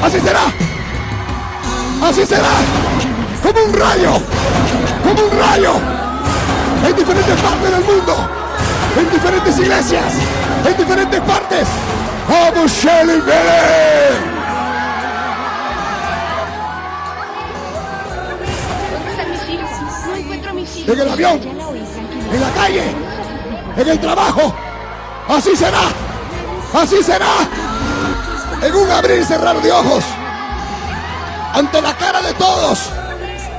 Así será. Así será. Como un rayo. Como un rayo. En diferentes partes del mundo. En diferentes iglesias. En diferentes partes. ¡Vamos, Shelly Vélez! ¿Dónde están mis hijos? No encuentro a mis hijos. En el avión. En la calle. En el trabajo. Así será. Así será. En un abrir y cerrar de ojos. Ante la cara de todos.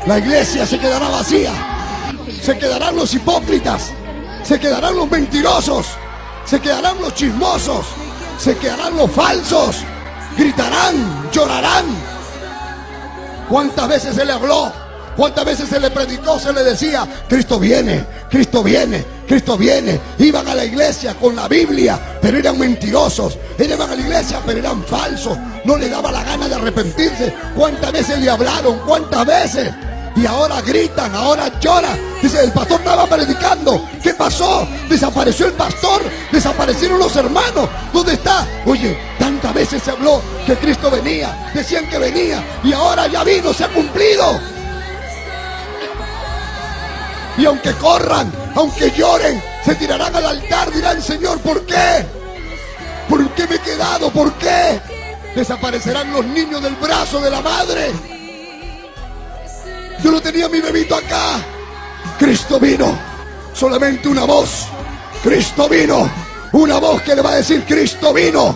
La iglesia se quedará vacía. Se quedarán los hipócritas. Se quedarán los mentirosos. Se quedarán los chismosos. Se quedarán los falsos. Gritarán, llorarán. ¿Cuántas veces se le habló? ¿Cuántas veces se le predicó? Se le decía, Cristo viene, Cristo viene, Cristo viene. Iban a la iglesia con la Biblia, pero eran mentirosos. Iban a la iglesia, pero eran falsos. No les daba la gana de arrepentirse. ¿Cuántas veces le hablaron? ¿Cuántas veces? Y ahora gritan, ahora lloran. Dice, el pastor estaba predicando. ¿Qué pasó? Desapareció el pastor. Desaparecieron los hermanos. ¿Dónde está? Oye, tantas veces se habló que Cristo venía. Decían que venía. Y ahora ya vino, se ha cumplido. Y aunque corran, aunque lloren, se tirarán al altar. Dirán, Señor, ¿por qué? ¿Por qué me he quedado? ¿Por qué? Desaparecerán los niños del brazo de la madre. Yo no tenía a mi bebito acá. Cristo vino. Solamente una voz. Cristo vino. Una voz que le va a decir, Cristo vino.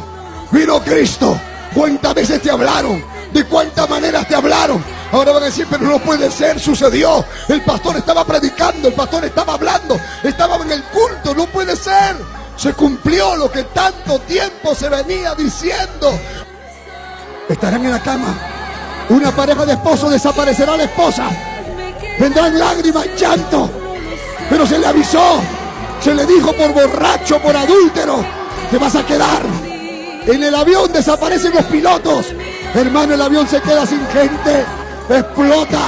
Vino Cristo. ¿Cuántas veces te hablaron? ¿De cuántas maneras te hablaron? Ahora van a decir, pero no puede ser, sucedió. El pastor estaba predicando, el pastor estaba hablando, estaba en el culto, no puede ser. Se cumplió lo que tanto tiempo se venía diciendo. Estarán en la cama. Una pareja de esposos, desaparecerá la esposa. Vendrán lágrimas y llanto. Pero se le avisó, se le dijo por borracho, por adúltero, te vas a quedar. En el avión desaparecen los pilotos. Hermano, el avión se queda sin gente. Explota.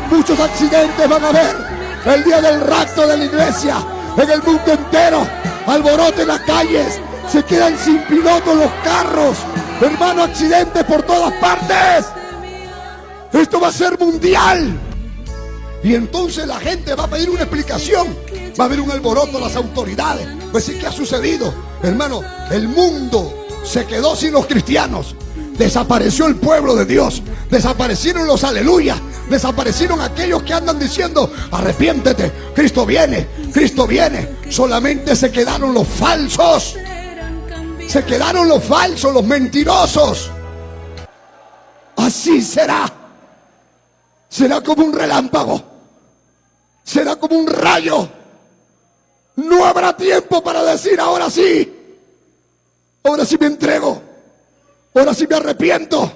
Muchos accidentes van a haber. El día del rapto de la iglesia. En el mundo entero. Alboroto en las calles. Se quedan sin pilotos los carros. Hermano, accidentes por todas partes. Esto va a ser mundial. Y entonces la gente va a pedir una explicación. Va a haber un alboroto a las autoridades. Va a decir, ¿qué ha sucedido? Hermano, el mundo se quedó sin los cristianos. Desapareció el pueblo de Dios. Desaparecieron los aleluyas. Desaparecieron aquellos que andan diciendo, arrepiéntete, Cristo viene, Cristo viene. Solamente se quedaron los falsos. Se quedaron los falsos, los mentirosos. Así será. Será como un relámpago. Será como un rayo. No habrá tiempo para decir, ahora sí. Ahora sí me entrego. Ahora sí me arrepiento.